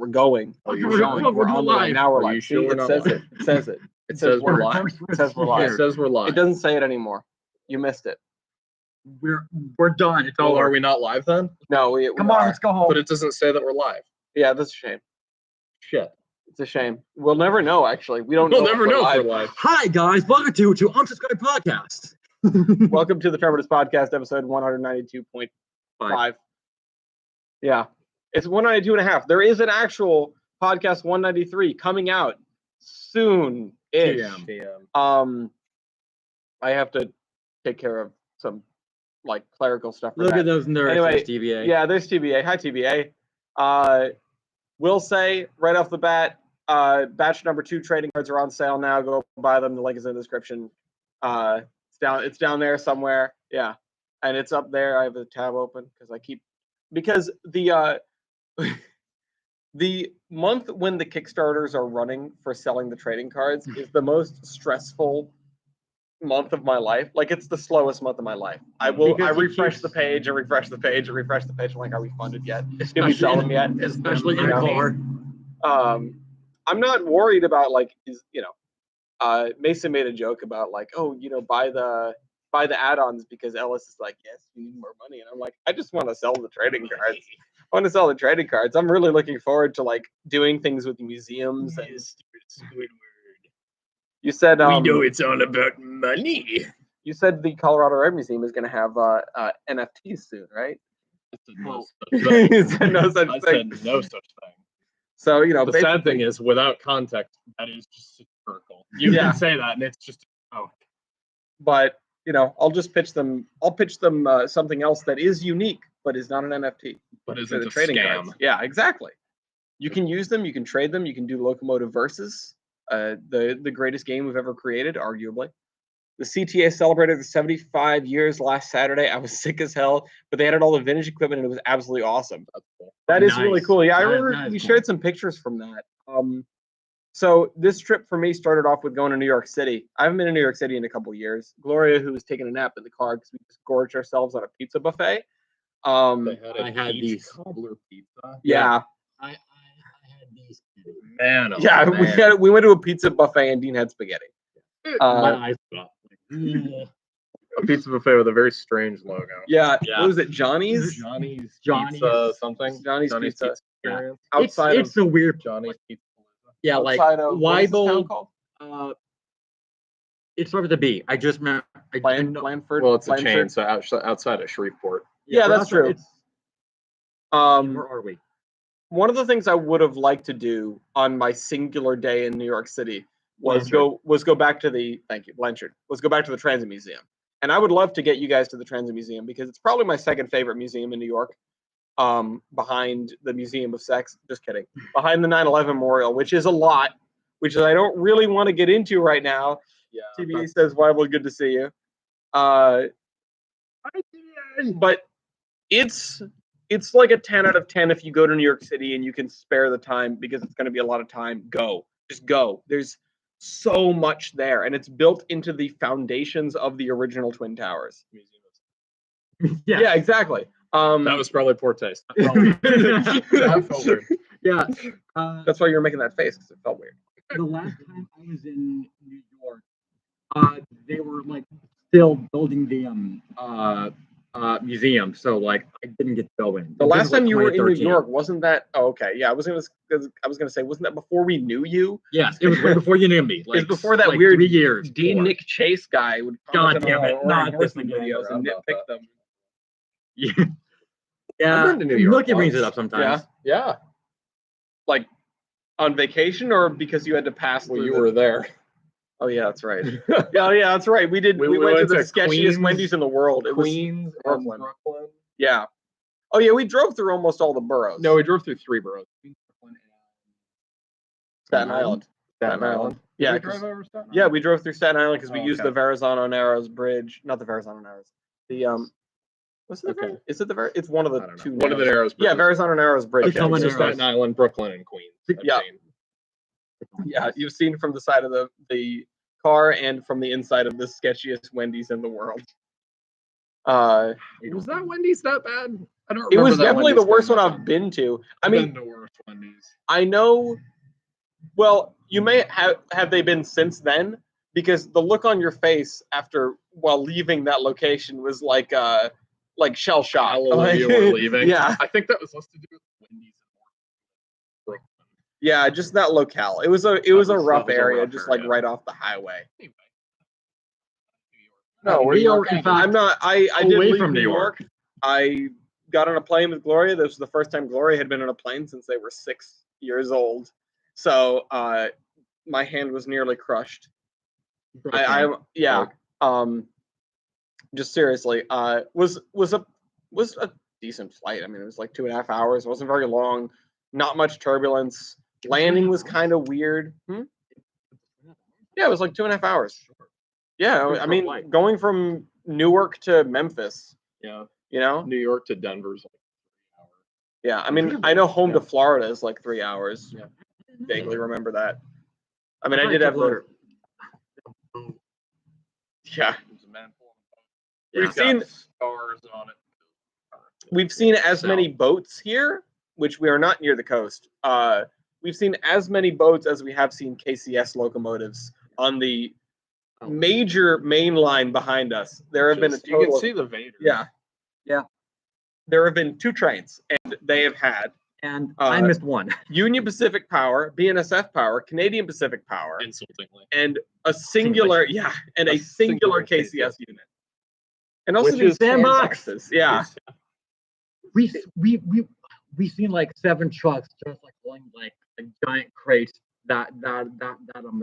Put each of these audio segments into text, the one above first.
we're going. Are you showing? We're on live. Now we're live. Sure it says it. It says it. It says we're live. It says we're live. It says we're live. It doesn't say it anymore. You missed it. We're done. It's over. Are we not live then? No, we Come on, let's go home. But it doesn't say that we're live. Yeah, that's a shame. Shit. It's a shame. We'll never know. Actually, we'll never know if we're live. Hi guys, welcome to Unsubscribed Podcast. Welcome to the Terminus Podcast, episode 192.5. Yeah, it's 192.5. There is an actual podcast 193 coming out soon-ish. TM. I have to take care of some clerical stuff. Look at those nerds. Anyway, TBA. Yeah, there's TBA. Hi, TBA. Will say right off the bat, batch number 2 trading cards are on sale now. Go buy them. The link is in the description. It's down there somewhere. Yeah, and it's up there. I have the tab open because the the month when the Kickstarters are running for selling the trading cards is the most stressful month of my life. It's the slowest month of my life. I refresh the page and refresh the page and refresh the page. I'm like, are we funded yet? Did we sell them yet? Especially in a car. I'm not worried about Mason made a joke about buy the add-ons because Ellis is like, yes, we need more money, and I'm like, I just want to sell the trading cards. I want to sell the trading cards. I'm really looking forward to doing things with museums and Squidward. You said we know it's all about money. You said the Colorado Red Museum is going to have NFTs soon, right? I said no such thing. So the sad thing is, without context, that is just hysterical. You can say that, and it's just But I'll just pitch them. I'll pitch them something else that is unique, but is not an NFT. But is it a trading scam? Cards. Yeah, exactly. You can use them. You can trade them. You can do locomotive versus. The greatest game we've ever created, arguably. The CTA celebrated the 75 years last Saturday. I was sick as hell, but they had all the vintage equipment, and it was absolutely awesome. That's cool. That is really cool. Yeah, I remember we shared some pictures from that. So this trip for me started off with going to New York City. I haven't been to New York City in a couple of years. Gloria, who was taking a nap in the car because we just gorged ourselves on a pizza buffet. I had these cobbler pizza. Yeah. I had these. Man, we went to a pizza buffet and Dean had spaghetti. My eyes got a pizza buffet with a very strange logo. Yeah. What was it? Johnny's Pizza something. Johnny's Pizza. Yeah. Outside it's a weird Johnny's Pizza. Yeah, Weibel. It starts with a B. I just remember. Blandford. Well, it's a chain, so outside of Shreveport. Yeah, that's true. Where are we? One of the things I would have liked to do on my singular day in New York City was go back to the Transit Museum. And I would love to get you guys to the Transit Museum because it's probably my second favorite museum in New York. Behind the Museum of Sex. Just kidding. Behind the 9/11 Memorial, which is a lot, which I don't really want to get into right now. Yeah. TBA says, Weibel, good to see you. But it's like a 10 out of 10 if you go to New York City and you can spare the time because it's going to be a lot of time. Just go. There's so much there, and it's built into the foundations of the original Twin Towers. Yeah, exactly. That was probably poor taste. That felt weird. Yeah. That's why you were making that face, because it felt weird. The last time I was in New York, they were still building the museum, so I didn't get to go in. The last time you were in New York, wasn't that? Oh, okay. Yeah, I was gonna say, wasn't that before we knew you? Yes, it was right before you knew me. It was before that weird 3 years. Dean Nick Chase guy would God damn it! Not this videos and nitpick them. Yeah. I've been to New York Milky brings it up sometimes. Yeah. On vacation or because you had to pass through? You were there. Oh yeah, that's right. yeah, that's right. We did. We went to the sketchiest Wendy's in the world. It Queens, was Brooklyn. Yeah. Oh yeah, we drove through almost all the boroughs. No, we drove through 3 boroughs. Staten Island. Yeah. Did we drive over Staten Island? Yeah, we drove through Staten Island because we used the Verrazano Narrows Bridge. Not the Verrazano Narrows. The What's it? Okay. Is it the It's one of the two. One of the Narrows. Yeah, Verrazano Narrows Bridge. Okay, so Staten Island, Brooklyn, and Queens. Yeah, you've seen from the side of the car and from the inside of the sketchiest Wendy's in the world. Was that Wendy's that bad? I don't It remember was that definitely the Wendy's worst one going I've up. been to. I I've mean, been to worse Wendy's. I know. Well, you may have they been since then, because the look on your face while leaving that location was like shell shock. Hallelujah, we're leaving. Yeah, I think that was less to do with Wendy's and Brooklyn. yeah, just that locale. It was a rough area, just like right off the highway. Anyway. No, New York, in fact, I'm not. I did away leave from New New York. I got on a plane with Gloria. This was the first time Gloria had been on a plane since they were 6 years old. So my hand was nearly crushed. Just seriously, was a decent flight. I mean, it was like 2.5 hours. It wasn't very long. Not much turbulence. Landing was kind of weird. Yeah, it was like 2.5 hours. Yeah, I mean, going from Newark to Memphis. Yeah. You know, New York to Denver's like 3 hours. Yeah, I mean, I know home to Florida is like 3 hours. Yeah, vaguely remember that. I mean, I did have the. Yeah. We've seen stars on it. We've seen as many boats here, which we are not near the coast. We've seen as many boats as we have seen KCS locomotives on the major main line behind us. There have been a total. You can see the Vader. Yeah. There have been 2 trains, and they have had. And I missed one. Union Pacific Power, BNSF Power, Canadian Pacific Power, Insultingly. and a singular, a singular KCS unit, and also these sandboxes. Yeah, we seen like 7 trucks just like pulling like giant crates that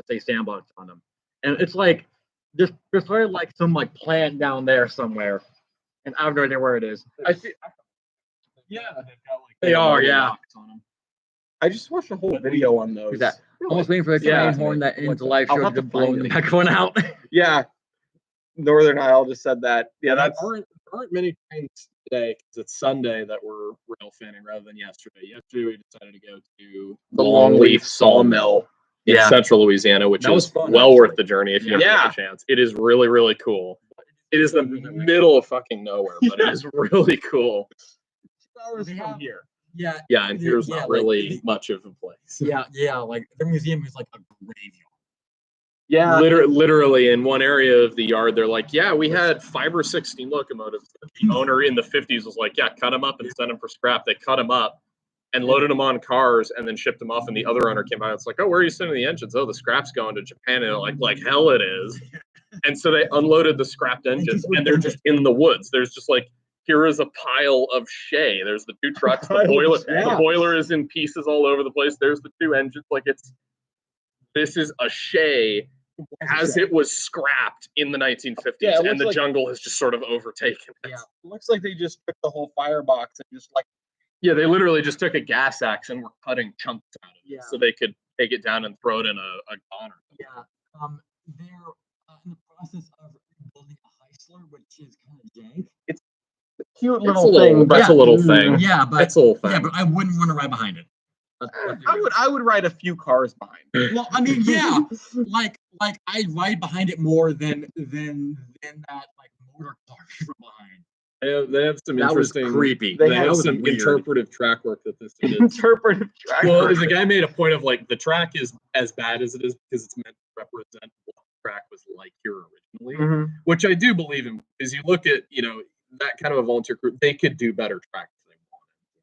say sandbox on them, and it's like there's sort of like some like plant down there somewhere, and I have no idea where it is. Yeah, they've got like They are, locks on them. I just watched a whole video on those. Almost waiting for the train horn that ends the live show to blow the next one out. Yeah, Northern Isle just said that. Yeah, there aren't many trains today because it's Sunday that we're rail fanning rather than yesterday. Yesterday we decided to go to the Longleaf Sawmill in central Louisiana, which is fun, well worth the journey if you ever Yeah. get a chance. It is really, really cool. It is the middle of fucking nowhere, but it is really cool. 2 hours from here. Yeah. Yeah, and here's not really much of a place. Yeah, like the museum is like a graveyard. Yeah, literally in one area of the yard, they're like, yeah, we had 5 or 6 steam locomotives. The owner in the 50s was like, yeah, cut them up and send them for scrap. They cut them up and loaded them on cars and then shipped them off. And the other owner came by. It's like, oh, where are you sending the engines? Oh, the scrap's going to Japan. And like hell it is. And so they unloaded the scrapped engines and they're just in the woods. There's just like, here is a pile of shay. There's the 2 trucks. The boiler is in pieces all over the place. There's the 2 engines. Like this is a shay as it was scrapped in the 1950s, and the jungle has just sort of overtaken it. Yeah, it looks like they just took the whole firebox and just like. Yeah, they literally just took a gas axe and were cutting chunks out of it so they could take it down and throw it in a gonner. Yeah, they're in the process of building a Heisler, which is kind of jank. It's a cute little thing, but that's a little thing. Yeah, but it's a little thing. Yeah, but I wouldn't want to ride behind it. I would ride a few cars behind it. Well, I mean, yeah, like I ride behind it more than that like motor car from behind. They have some interesting, creepy. They have some interpretive track work that this did. Interpretive track. Well, the guy made a point of like the track is as bad as it is because it's meant to represent what the track was like here originally, which I do believe in. Because you look at that kind of a volunteer group, they could do better tracks.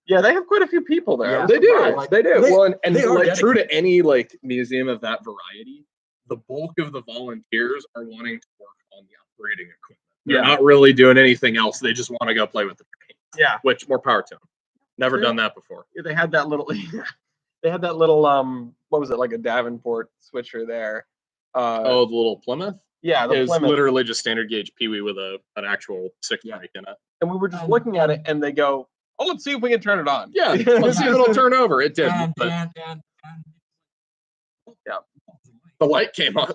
Yeah, they have quite a few people there. Yeah, they do. They do. Well, and they are like true to any like museum of that variety, the bulk of the volunteers are wanting to work on the operating equipment. They're not really doing anything else. They just want to go play with the train. Yeah. Which more power to them. Never done that before. Yeah, they had that little what was it, like a Davenport switcher there. The little Plymouth? Yeah, the It's Plymouth. literally just standard gauge Pee-wee with an actual 6 brake in it. And we were just looking at it and they go, oh, let's see if we can turn it on. Yeah, let's see if it'll turn over. It did. The light came on.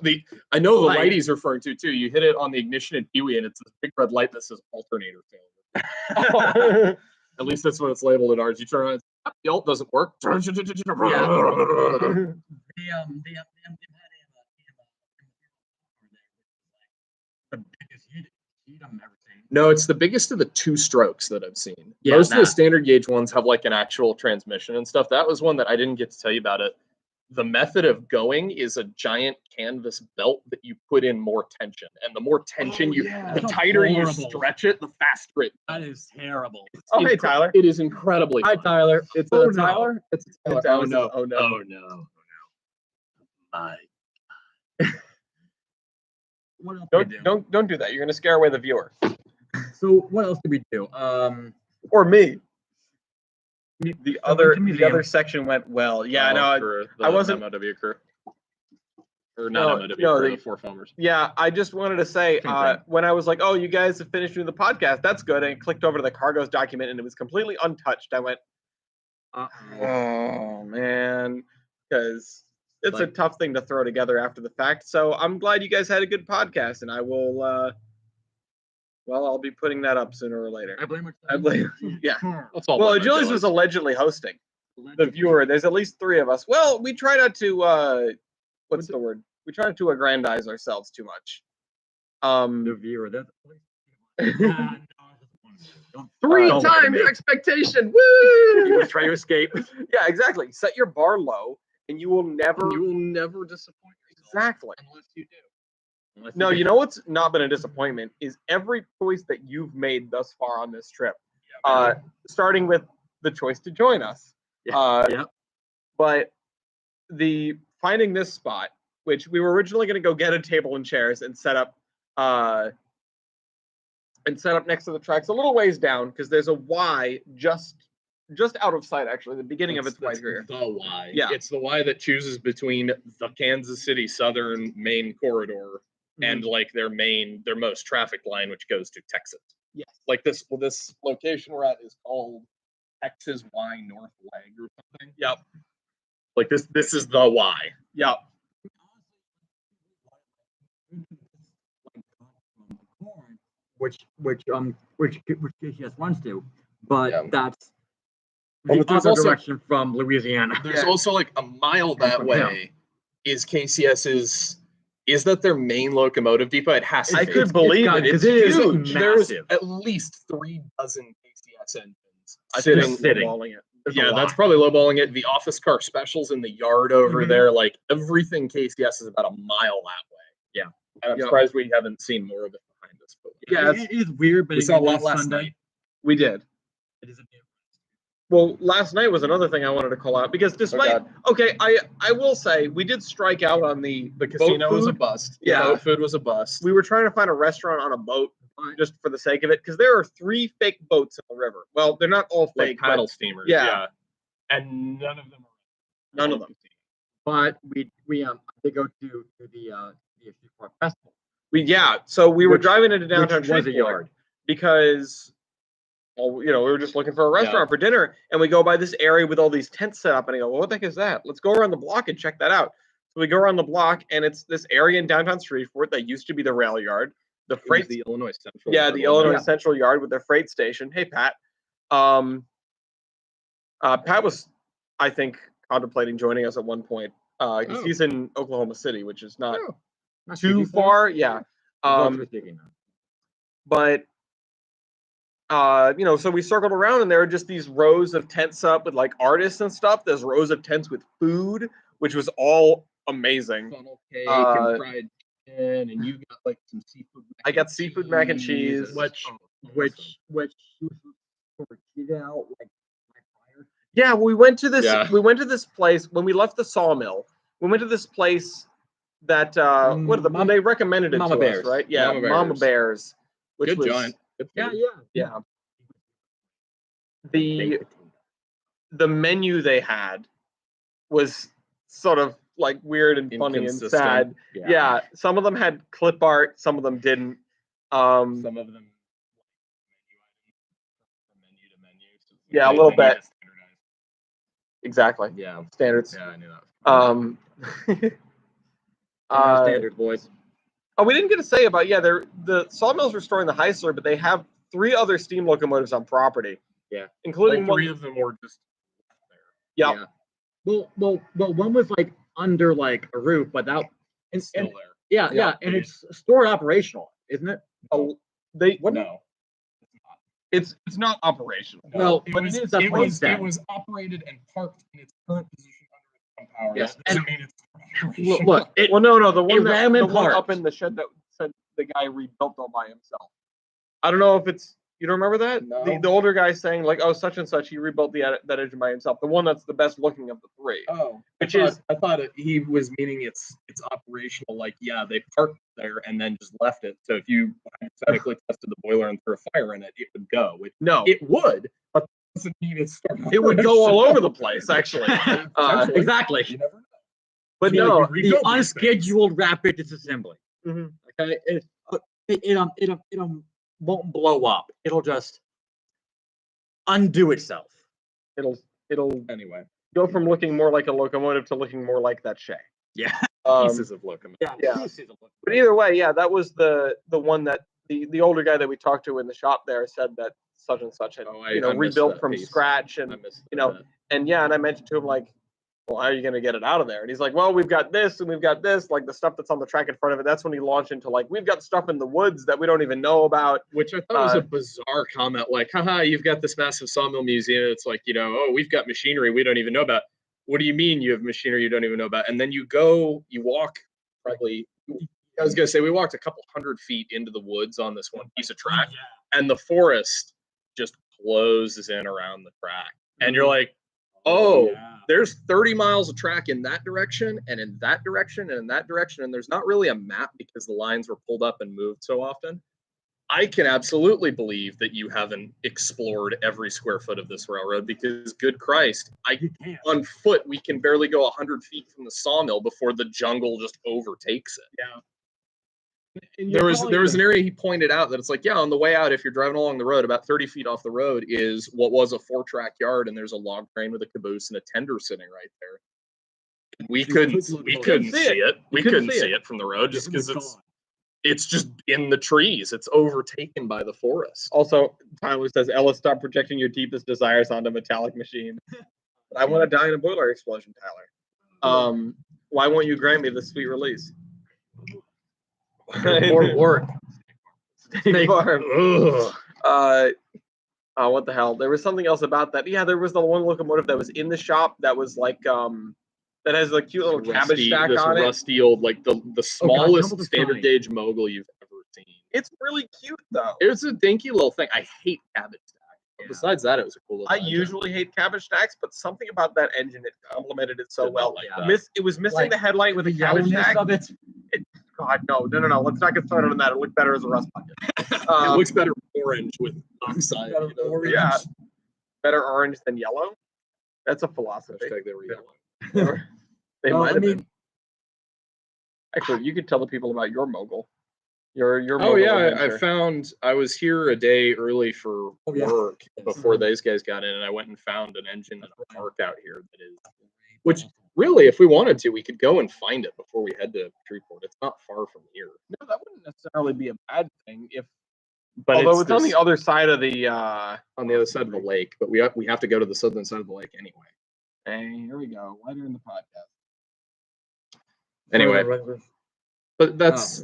I know the light he's referring to too. You hit it on the ignition in Pee-wee, and it's a big red light that says alternator failure. At least that's what it's labeled at ours. You turn on, the alt doesn't work. No, it's the biggest of the 2 strokes that I've seen. Yeah, Most of the that. standard gauge ones have like an actual transmission and stuff. That was one that I didn't get to tell you about it. The method of going is a giant canvas belt that you put in more tension, and the more tension the tighter you stretch it, the faster it. That is terrible. Oh, hey, Tyler. It is incredibly. Hi, fun. Tyler. It's Oh, no. Tyler. It's Tyler. Oh, Tyler says, no. Oh no. Oh no. My. What else did we do? Don't do that. You're gonna scare away the viewer. So what else did we do? Or me. The went to other museum. section went well. Yeah, For the I wasn't- MOW crew. Or No, not MOW no, crew, the- the 4 foamers. Yeah, I just wanted to say, Same thing. when I was like, "Oh, you guys have finished doing the podcast. That's good," and I clicked over to the cargoes document, and it was completely untouched. I went, "Oh man," because it's a Like- tough thing to throw together after the fact. So I'm glad you guys had a good podcast, and I will. Well, I'll be putting that up sooner or later. I blame I blame. Yeah. That's all. Well, blame Julius Joey's. was allegedly hosting. The viewer. There's at least 3 of us. Well, we try not to. What's the word? We try not to aggrandize ourselves too much. The viewer. That's. Three Don't times blame me. expectation. You Woo! was trying to escape. Yeah, exactly. Set your bar low, and you will never. You will never disappoint yourself. Exactly. Unless you do. Unless No, do. you know what's not been a disappointment is every choice that you've made thus far on this trip. Starting with the choice to join us. Yeah. Yep. But the finding this spot, which we were originally going to go get a table and chairs and set up next to the tracks a little ways down because there's a Y just out of sight, actually. The beginning of it's right here. The Y. Yeah. It's the Y that chooses between the Kansas City Southern main corridor and like their most trafficked line, which goes to Texas. Yes. Like this location we're at is called Texas Y North Leg or something. Yep. Like this is the Y. Yep. Which KCS runs to, but Yeah. that's Oh, the but there's other also- direction from Louisiana. There's Yeah. also like a mile that from way is KCS's. Is that their main locomotive depot? It has to I be. could believe got- it. 'cause It's it is huge. There's massive. at least 3 dozen KCS engines I think sitting. I'm sitting. lowballing it. There's a Yeah, that's lot. probably lowballing it. The office car specials in the yard over Mhm. there, like everything KCS is about a mile that way. Yeah. And I'm Yeah. surprised we haven't seen more of it behind us. But Yeah, it is weird, but we it saw a lot is last Sunday. night. We did. It is a day. Well, last night was another thing I wanted to call out because despite okay, I will say we did strike out on the Casino boat was a food. bust. Yeah. The boat food was a bust. We were trying to find a restaurant on a boat just for the sake of it because there are 3 fake boats in the river. Well, they're not all Like fake, paddle but steamers. yeah. And none of them are. none of them. But we did go to the Shreveport festival. So we were Which- driving into downtown which was a Shreveport yard. because well, we were just looking for a restaurant for dinner, and we go by this area with all these tents set up, and I go, well, what the heck is that? Let's go around the block and check that out. So we go around the block, and it's this area in downtown Shreveport that used to be the rail yard, the It was freight, the Illinois Central. yeah, Yard, the wasn't Illinois it? Central Yard with their freight station. Hey, Pat. Pat was, I think, contemplating joining us at one point because Oh. he's in Oklahoma City, which is not Oh, Not too speaking for far. Yeah. it. Relatively speaking, no. But so we circled around and there are just these rows of tents up with like artists and stuff. There's rows of tents with food, which was all amazing. Funnel cake Uh, and fried chicken, and you got like some seafood. I got seafood mac and cheese. Which she was tortilla out like fire. Yeah, we went to this. Yeah. We went to this place when we left the Sawmill. We went to this place that they recommended it Mama to Bears. us, right? Yeah, Mama Mama Bears. Bears, which Good was joint. Good Yeah, food. yeah. yeah. The menu they had was sort of like weird and funny and Inconsistent. sad. Yeah, some of them had clip art, some of them didn't. Some of them. Menu to menu. So Yeah, a they little need bit. to standardize. Exactly. Yeah. Standards. Yeah, I knew that. Standard boys. Oh, we didn't get to say about the Sawmill's restoring the Heisler, but they have 3 other steam locomotives on property. Yeah. Including All 3 one. of them were just there. Yeah. Well, one was like under like a roof, but that It's still and there. yeah, Yeah. and it's stored operational, isn't it? Oh, they What? No. It's not operational. Well, It but was, it is it, was, dead. it was operated and parked in its current position under its own power. Yes, That doesn't mean it's Look, it, Well, no, the one, ran the in one up parts. in the shed that said the guy rebuilt all by himself. I don't know if it's, you don't remember that? No. The older guy saying like, oh, such and such, he rebuilt that engine by himself. The one that's the best looking of the three. Oh, Which is- I thought he was meaning it's operational. Like, yeah, they parked there and then just left it. So if you hypothetically tested the boiler and threw a fire in it, it would go. No, It would, but that doesn't mean it's it would go all over the place, actually. Potentially. Exactly. You never know. But You know, no, you The rebuild these unscheduled rapid disassembly. Mhm. Okay, it won't blow up. It'll just undo itself. it'll things. Anyway, go from looking more like a locomotive to looking more like that Shay. Yeah. pieces of locomotive. yeah. But either way, yeah, that was the one that the older guy that we talked to in the shop there said that such and such had Oh, I missed rebuilt that from piece. scratch, and I missed you know, that. and yeah, and I mentioned to him like, well, how are you going to get it out of there? And he's like, well, we've got this and we've got this, like the stuff that's on the track in front of it. That's when he launched into like, we've got stuff in the woods that we don't even know about. Which I thought was a bizarre comment, like, haha, you've got this massive sawmill museum. It's like, oh, we've got machinery we don't even know about. What do you mean you have machinery you don't even know about? And then you walk probably, I was going to say, we walked a couple 100 feet into the woods on this one piece of track, and the forest just closes in around the track. And you're like, oh, there's 30 miles of track in that direction and in that direction and in that direction. And there's not really a map because the lines were pulled up and moved so often. I can absolutely believe that you haven't explored every square foot of this railroad because, good Christ, on foot, we can barely go 100 feet from the sawmill before the jungle just overtakes it. Yeah. There was an area he pointed out that it's like, yeah, on the way out, if you're driving along the road, about 30 feet off the road is what was a 4-track yard, and there's a log train with a caboose and a tender sitting right there. We couldn't see it. We couldn't see it from the road just because it's just in the trees. It's overtaken by the forest. Also, Tyler says, Ellis, stop projecting your deepest desires onto metallic machine. I want to die in a boiler explosion, Tyler. Why won't you grant me this sweet release? More work. Steak farm. What the hell? There was something else about that. Yeah, there was the one locomotive that was in the shop that was like that has a cute little cabbage stack on it. Rusty old, like the smallest the standard sign. gauge mogul you've ever seen. It's really cute though. It's a dinky little thing. I hate cabbage stacks. But besides that, it was a cool little I engine. usually hate cabbage stacks, but something about that engine, it complemented it so Did not well. like that. It was missing Like, the headlight with a cabbage yellowness stack. of it. God, no. Let's not get started on that. It looked better as a rust bucket. It looks better orange with oxide. Yeah, better orange than yellow. That's a philosophy. Hashtag they were yellow. They Well, might I have mean- been. Actually, you could tell the people about your mogul. Your Oh mogul yeah, adventure. I was here a day early for Oh, yeah. work before those guys got in, and I went and found an engine in a park out here that is, which really, if we wanted to, we could go and find it before we head to Shreveport. It's not far from here. No, that wouldn't necessarily be a bad thing if. But Although it's on this- the other side of the. on the other side of the lake, but we have to go to the southern side of the lake anyway. Hey, here we go. Later in the podcast. Anyway, but that's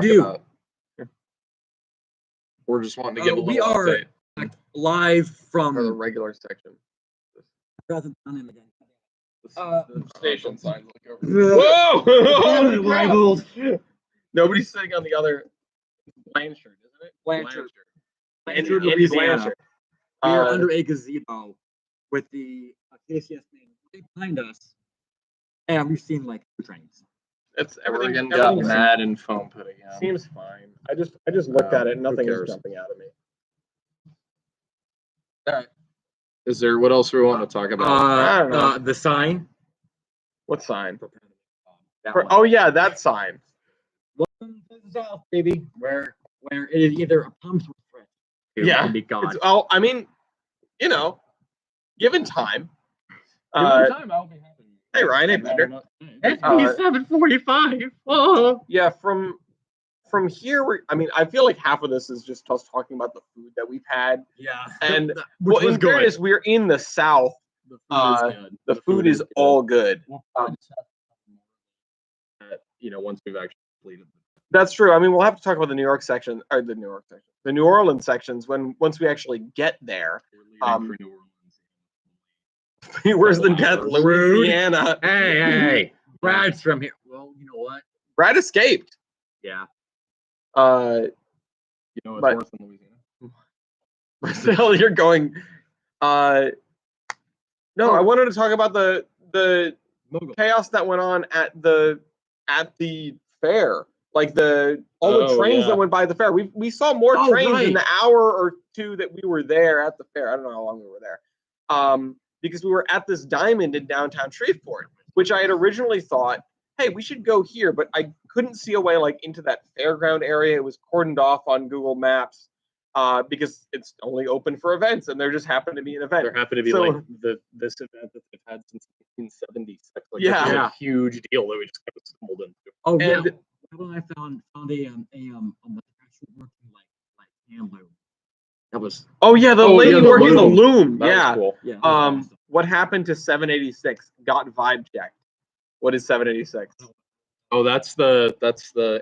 Dude, about- we're just wanting to give a we little are update. live For the from. regular section. Rather than him again. The station signs look over. Whoa! Whoa! Rivaled. Nobody's sitting on the other. Blanchard, isn't it? Blanchard. Blanchard, Blanchard, Louisiana. Blanchard. We are under a gazebo with the KCS main right behind us, and we've seen like 2 trains. It's everything. Oregon got Everything mad and foam put again. seems fine. I just looked at it and Who nothing is cares? jumping out at me. Is there what else we want to talk about? I don't know. The sign. What sign? That For- one. oh yeah, that sign. Welcome to the South, baby. Where it is either a pumps or fresh. Yeah, Be gone. It's, oh, I mean, given time. Hey Ryan, hey Bender. It's 7:45. Oh. Yeah, from here, I feel like half of this is just us talking about the food that we've had. Yeah. And which well, was in good. fairness, we're in the South. The food Uh, is good. The food is all good. Once we've actually completed That's true. I mean, we'll have to talk about the New York section, or the New Orleans sections once we actually get there. We're leaving for New Orleans. Worse than death, Rude. Louisiana. Hey, Brad's from here. Well, you know what? Brad escaped. Yeah. You know what's But- worse than Louisiana? Still, you're going. No, I wanted to talk about the Mogul. chaos that went on at the fair. Like all the trains that went by the fair. We saw more Oh, trains in right. the hour or two that we were there at the fair. I don't know how long we were there. Because we were at this diamond in downtown Shreveport, which I had originally thought, hey, we should go here, but I couldn't see a way like into that fairground area. It was cordoned off on Google Maps because it's only open for events, and there just happened to be an event. There happened to be So- like this event that they've had since 1976. Like, Yeah. this is Yeah. a huge deal that we just kind of stumbled into. Oh yeah. And When I found a actual working like hand loom. That was oh yeah, the Oh, lady yeah, the working the loom. loom. That Yeah. was cool. yeah. that was awesome. What happened to 786? Got vibe checked. What is 786? Oh, that's the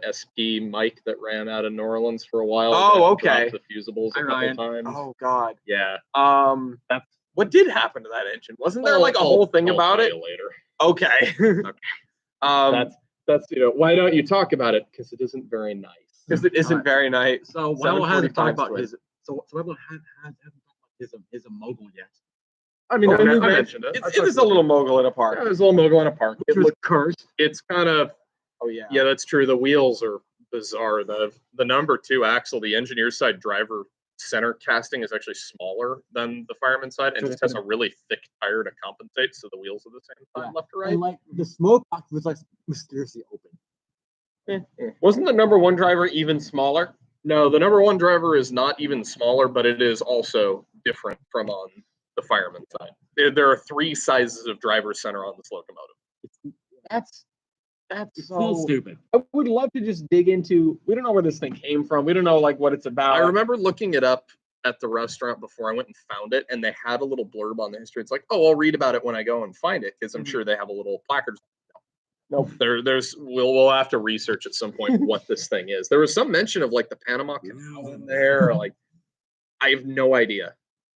SP mic that ran out of New Orleans for a while. Oh, that dropped okay. The fusibles Hi, a couple Ryan. times. Oh God. Yeah. What did happen to that engine? Wasn't there like a I'll- whole thing I'll about tell it? you later. Okay. That's why don't you talk about it? Because it isn't very nice. Because it isn't Alright. very nice. So Webble hasn't talked 745 about his. twist. So Webble hasn't talked about his mogul yet. I mean, Oh, I you mentioned it. It is a little mogul in a park. Yeah, there's a little mogul in a park. Which was cursed. It's kind of Oh yeah. yeah, that's true. The wheels are bizarre. The number 2 axle, the engineer side driver center casting is actually smaller than the fireman side, and So just it's has a really thick tire to compensate, so the wheels are the same side, Yeah. left to right. And like the smoke box was like mysteriously open. Wasn't the number 1 driver even smaller? No, the number 1 driver is not even smaller, but it is also different from on the fireman side. There are 3 sizes of driver center on this locomotive. That's It's so so. stupid. I would love to just dig into. We don't know where this thing came from. We don't know like what it's about. I remember looking it up at the restaurant before I went and found it, and they had a little blurb on the history. It's like, oh, I'll read about it when I go and find it, because I'm Mhm. sure they have a little placard. Nope. We'll have to research at some point what this thing is. There was some mention of like the Panama Canal in there, or like I have no idea.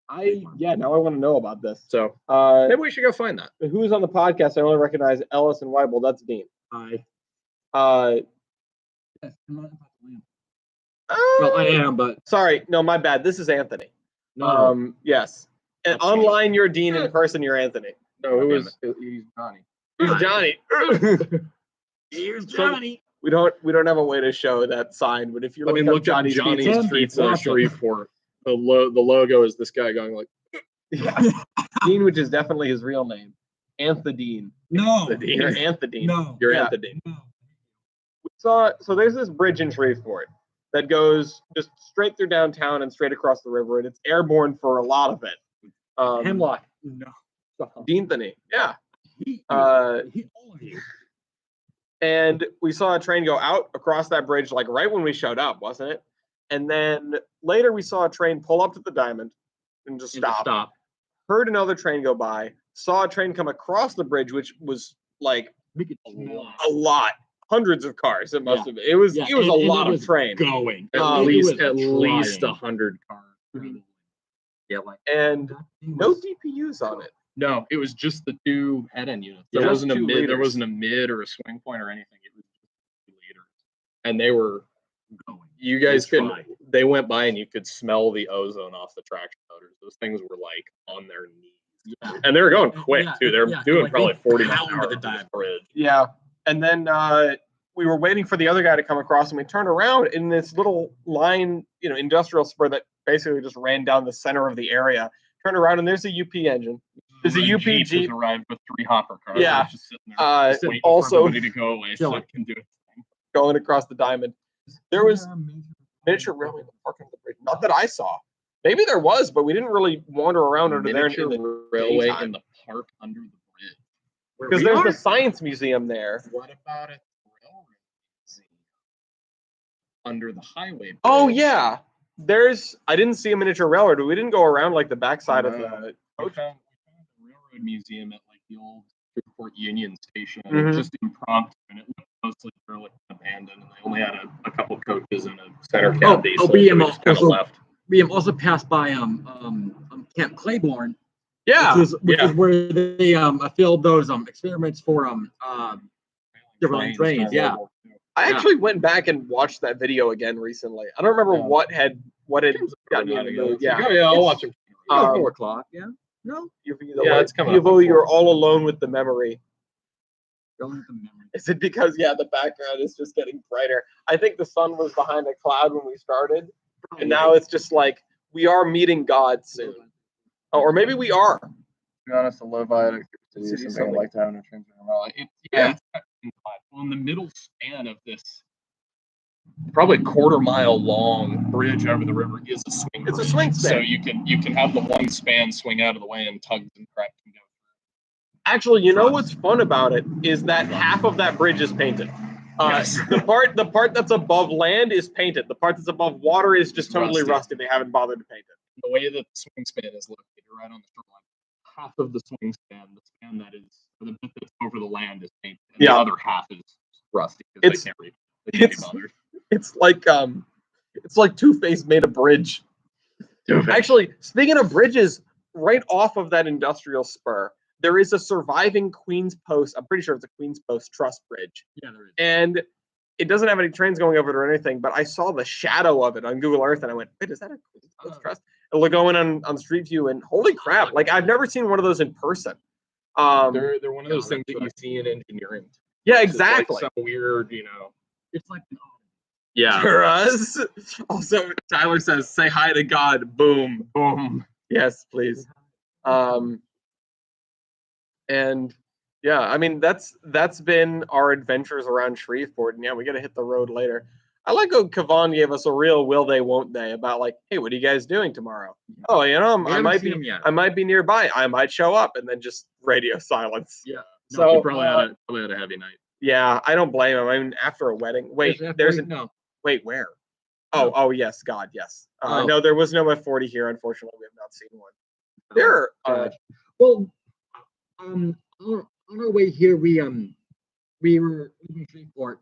Now I want to know about this. So Uh, maybe we should go find that. who's on the podcast? I only recognize Ellis and Weibel. That's Dean. I Yes, I'm not about to land. Well, I am, but Sorry, no, my bad. This is Anthony. no. Yes. And That's me. online, you're Dean. In person, you're Anthony. No, Damn he's Johnny. Who's Johnny? Here's So- Johnny. we don't have a way to show that sign, but if you I mean, look look up Johnny's Johnny's Pizza, Pizza. Pizza in Watch it. Shreveport. The logo is this guy going like yeah. Dean, which is definitely his real name, Anthony. No. the Dean. You're Anthony. No. You're Yeah. Anthony. No. We saw so there's this bridge in Shreveport that goes just straight through downtown and straight across the river, and it's airborne for a lot of it. Hemlock. No. Deanthony, yeah. He, Uh, all of you. and we saw a train go out across that bridge, like right when we showed up, wasn't it? And then later we saw a train pull up to the diamond and just stop. Stop. Heard another train go by. Saw a train come across the bridge, which was like We could A smell lot. a lot, hundreds of cars. It must Yeah. have been. It was Yeah, a and it lot of was train. going. At Um, least it was 100 cars. Yeah, like And that thing no was- DPUs on it. No, it was just the 2 head end units. There Yeah. wasn't a 2 mid. There liters. wasn't a mid or a swing point or anything. It was just 2 liters, and they were. going. You guys They could. tried. They went by and you could smell the ozone off the traction motors. Those things were like on their knees, Yeah. and they were going quick Yeah, too. They're yeah, doing like, probably they 40 miles an pounded hour the over this diamond. bridge. Yeah. And then we were waiting for the other guy to come across, and we turned around in this little line, industrial spur that basically just ran down the center of the area. Turned around, and there's a UP engine. There's a UP Jeep Jeep. has arrived with 3 hopper cars. Yeah. It's just sitting there, just waiting also- for everybody to go away so Chilling. it can do its thing. going across the diamond. There was a major miniature railway parking on the bridge. Not that I saw. Maybe there was, but we didn't really wander around under there Miniature in the railway daytime. in the park under the bridge. Where because we there's are? the science museum there. What about it? Railroad museum under the highway. Oh bridge? yeah, I didn't see a miniature railroad, but we didn't go around like the backside of No. the. We found the railroad museum at like the old Shreveport Union Station, Mhm. just impromptu, and it looked mostly derelict and abandoned, and they only had a couple coaches and a center cab diesel. we so we just kind of also left. we also passed by Camp Claiborne, Yeah. which is where they filled those experiments for different trains. Yeah. I actually went back and watched that video again recently. I don't remember what had gotten me in the mood. Yeah. Oh, yeah, I'll watch it. 4 o'clock. Yeah. No. It's coming up. You're all alone with the memory. Going with the memory. Is it because the background is just getting brighter? I think the sun was behind a cloud when we started, and now it's just like we are meeting God soon. Oh, or maybe we are. To be honest, a low viaduct city is something I'd like to have in a transit. It's on the middle span of this probably quarter-mile long bridge over the river is a swing. It's a bridge. swing span. So you can have the one span swing out of the way and tugs and crap can go. Actually, you know what's fun about it is that half of that bridge is painted. Yes. The part that's above land is painted. The part that's above water is just totally rusty. They haven't bothered to paint it. The way that the swing span is located, right on the shoreline, half of the swing span, the span that is, or the bit that's over the land is painted, and the other half is rusty because they can't read. They can't be bothered. It's like Two-Face made a bridge. Actually, speaking of bridges, right off of that industrial spur, there is a surviving Queens Post. I'm pretty sure it's a Queens Post truss bridge. Yeah, there is. And it doesn't have any trains going over it or anything, but I saw the shadow of it on Google Earth and I went, wait, is that a Queens Post truss? And we're going on Street View and holy crap, like I've never seen one of those in person. They're one of those things that you see in engineering. Yeah, It's like exactly. some weird, It's like Yeah. For us. Also, Tyler says, say hi to God. Boom. Boom. Yes, please. And yeah, I mean that's been our adventures around Shreveport, and we gotta hit the road later. I like how Kavan gave us a real will they won't they about like, hey, what are you guys doing tomorrow? Oh, I might be nearby. I might show up, and then just radio silence. Yeah. So He probably had a heavy night. yeah, I don't blame him. I mean, after a wedding. Wait, wait, where? Oh, yes, God, yes. No, there was no F40 here. Unfortunately, we have not seen one. There. Well, on our way here, we were in Shreveport,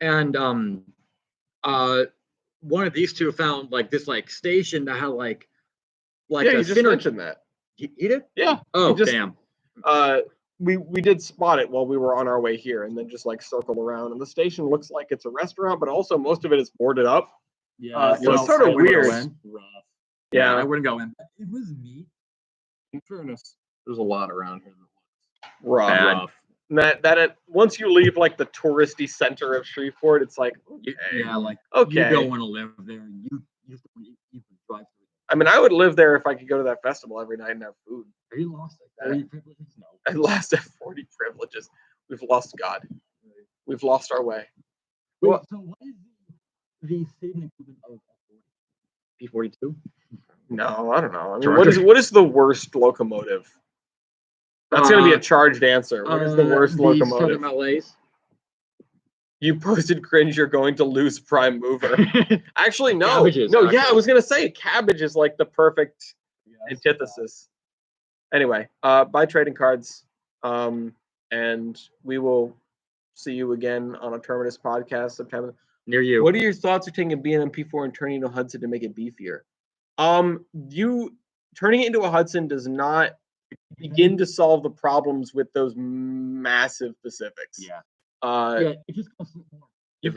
and one of these two found like this station that had like yeah, a you just mentioned that. You eat it? Yeah. Oh, just, damn. We did spot it while we were on our way here, and then just circled around. And the station looks like it's a restaurant, but also most of it is boarded up. Yeah, it was sort of weird. Rough. Yeah, I wouldn't go in. It was meat. In fairness, there's a lot around here that rough. That once you leave the touristy center of Shreveport, it's like okay. Yeah, okay. You don't want to live there. You can drive through. I mean, I would live there if I could go to that festival every night and have food. Are you lost 40 privileges? No. I lost at 40 privileges. We've lost God. We've lost our way. Wait, so what is the saving equivalent of P42? No, I don't know. I mean, what is the worst locomotive? That's going to be a charged answer. What is the worst locomotive? Southern LA's. You posted cringe. You're going to lose prime mover. Actually, no. Cabbages, no, yeah, I was going to say cabbage is the perfect antithesis. Anyway, buy trading cards, and we will see you again on a Terminus podcast September. Near you. What are your thoughts of taking a B&M P4 and turning it into a Hudson to make it beefier? You turning it into a Hudson does not begin to solve the problems with those massive Pacifics. Yeah. It just costs more. You've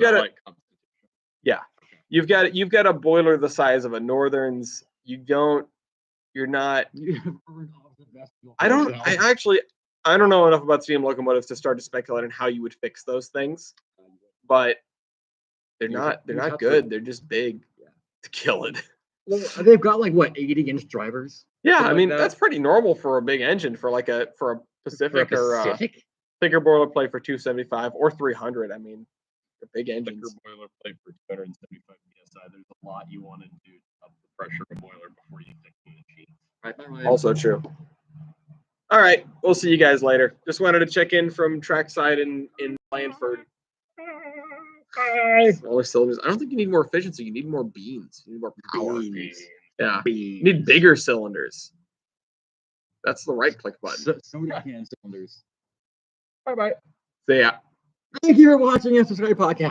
got a boiler the size of a Northern's. You're not. I don't know enough about steam locomotives to start to speculate on how you would fix those things, but they're not good. They're just big to kill it. Well, they've got 80-inch drivers. Yeah, I mean that's pretty normal for a big engine for a Pacific or bigger boilerplate for 275 or 300. I mean, the big engines. Bigger boilerplate for 275 psi. There's a lot you want to do up the pressure of a boiler before you stick in the sheet. Right. Also true. All right, we'll see you guys later. Just wanted to check in from trackside in Blandford. Smaller cylinders. I don't think you need more efficiency. You need more beans. You need more power. Yeah. You need bigger cylinders. That's the right click button. Soda can cylinders. Bye-bye. See ya. Thank you for watching and subscribe podcast.